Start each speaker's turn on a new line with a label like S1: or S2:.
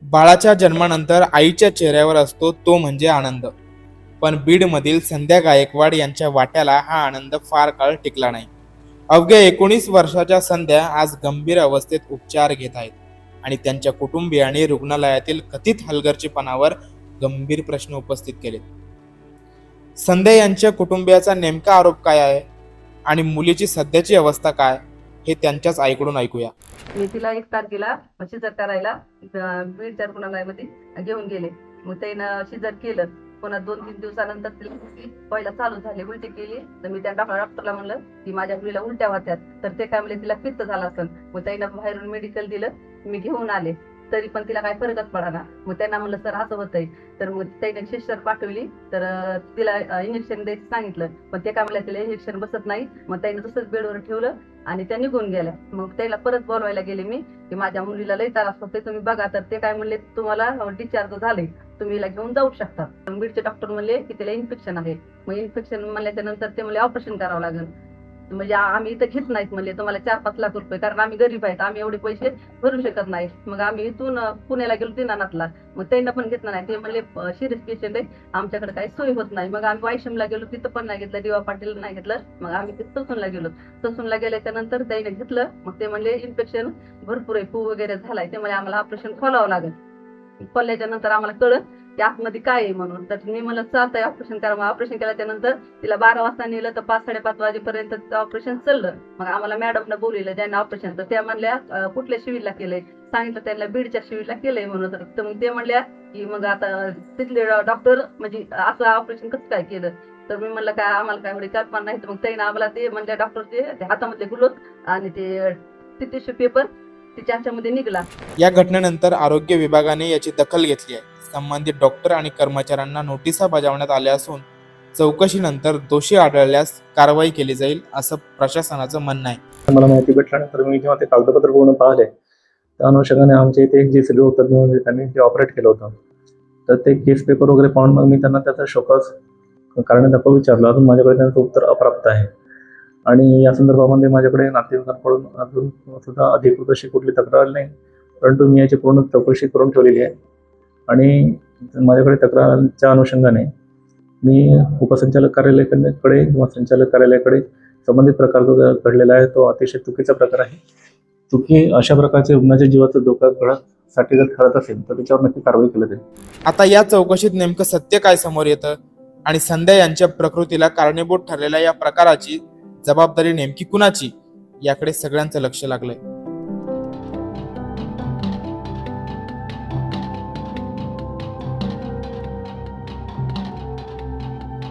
S1: बाळाच्या जन्मानंतर आईच्या चेहऱ्यावर असतो तो म्हणजे आनंद. पण बीडमधील संध्या गायकवाड यांच्या वाट्याला हा आनंद फार काळ टिकला नाही. अवघ्या 19 वर्षाच्या संध्या आज गंभीर अवस्थेत उपचार घेत आहेत आणि त्यांच्या कुटुंबियांनी रुग्णालयातील कथित हलगर्जीपणावर गंभीर प्रश्न उपस्थित केले. संध्या यांच्या कुटुंबियाचा नेमका आरोप काय आहे आणि मुलीची सध्याची अवस्था काय, हे त्यांच्याच आईकडून ऐकूया.
S2: मी तिला 1 तारखेला शिजर करायला बीडच्या रुग्णालयामध्ये घेऊन गेले. मग त्यानं शिजर केलं. पुन्हा 2-3 दिवसानंतर तिला पहिला चालू झाले, उलटी केली. तर मी त्या डॉक्टरला म्हणलं की माझ्या मुलीला उलट्या होत्यात. तर ते काय म्हणले तिला पित्त झाला असेल. मग त्यानं बाहेरून मेडिकल दिलं, मी घेऊन आले. तरी पण तिला काय फरकच पडाना. मग त्यांना म्हणलं सर असं होतंय. तर मग त्याने सिस्टर पाठवली. तर तिला इंजेक्शन द्यायचं सांगितलं. पण ते काय म्हणलं तिला इंजेक्शन बसत नाही. मग त्याने तसंच बेडवर ठेवलं आणि त्या निघून गेल्या. मग त्याला परत बोलवायला गेले मी की माझ्या मुलीला लई त्रास होतोय, तुम्ही बघा. तर ते काय म्हणले तुम्हाला डिस्चार्ज झाले, तुम्ही हिला घेऊन जाऊ शकता. बीडचे डॉक्टर म्हणले की तिला इन्फेक्शन आहे. मग इन्फेक्शन म्हणल्याच्या नंतर ते म्हणले ऑपरेशन करावं लागेल. म्हणजे आम्ही इथं घेत नाहीत म्हणले, तुम्हाला 4-5 लाख रुपये, कारण आम्ही गरीब आहेत, आम्ही एवढे पैसे भरू शकत नाही. मग आम्ही इथून पुण्याला गेलो दिनानाथला. मग त्यांना पण घेतलं नाही. ते म्हणले सिरियस पेशंट आहे, आमच्याकडे काही सोय होत नाही. मग आम्ही वायशमला गेलो, तिथं पण नाही घेतलं. DY पाटील नाही घेतलं. मग आम्ही ससूनला गेलो. ससूनला गेल्याच्या नंतर त्याने घेतलं. मग ते म्हणले इन्फेक्शन भरपूर आहे, पू वगैरे झालाय, ते म्हणजे आम्हाला ऑपरेशन खोलावं लागेल. खोलल्याच्या नंतर आम्हाला कळलं की आतमध्ये काय आहे म्हणून. तर मी म्हणलं चालतंय ऑपरेशन करा. मग ऑपरेशन केल्याच्या नंतर तिला 12 वाजता नेलं, तर 5-5:30 वाजेपर्यंत ऑपरेशन चाललं. मग आम्हाला मॅडमनं बोलवलं ज्यांना ऑपरेशन. तर त्या म्हणल्या कुठल्या शिविरला केलंय, सांगितलं त्यांना बीडच्या शिविरला केलंय म्हणून. तर मग ते म्हणल्या की मग आता तिथले डॉक्टर म्हणजे असं ऑपरेशन कसं काय केलं. तर मी म्हणलं काय आम्हाला काय एवढी कल्पना नाही. तर मग त्याने आम्हाला ते म्हणजे डॉक्टरचे हातामधले गुलोत आणि ते टिश्यू पेपर तिच्या ह्याच्यामध्ये निघला.
S1: या घटनेनंतर आरोग्य विभागाने याची दखल घेतली आहे. संबंधित डॉक्टर आणि कर्मचाऱ्यांना नोटिसा बजावण्यात आल्या असून चौकशीनंतर दोषी आढळल्यास कारवाई केली जाईल, असं प्रशासनाचं म्हणणं आहे.
S3: मला माहिती भेटल्यानंतर मी जेव्हा ते कागदपत्र पूर्ण पाहिले, त्या अनुषंगाने आमच्या इथे एक JCB होतं, घेऊन त्यांनी ते ऑपरेट केलं होतं. तर ते केस पेपर वगैरे पाहून मग मी त्यांना त्याचा शोकस कारण दाखवा विचारलं. अजून माझ्याकडे त्यांचं उत्तर अप्राप्त आहे आणि या संदर्भामध्ये माझ्याकडे नातेवाईकांकडून अजून सुद्धा अधिकृत अशी कुठली तक्रार नाही. परंतु मी याची पूर्ण चौकशी करून ठेवलेली आहे आणि माझ्याकडे तक्रारच्या अनुषंगाने मी उपसंचालक कार्यालयाकडे किंवा संचालक कार्यालयाकडे संबंधित प्रकार जो घडलेला आहे तो अतिशय चुकीचा प्रकार आहे. चुकी अशा प्रकारचे रुग्णाच्या जीवाचा धोका घडण्यासाठी जर ठरत असेल तर त्याच्यावर नक्की कारवाई केली जाईल.
S1: आता या चौकशीत नेमकं सत्य काय समोर येतं आणि संध्या यांच्या प्रकृतीला कारणीभूत ठरलेल्या या प्रकाराची जबाबदारी नेमकी कुणाची, याकडे सगळ्यांचं लक्ष लागलंय.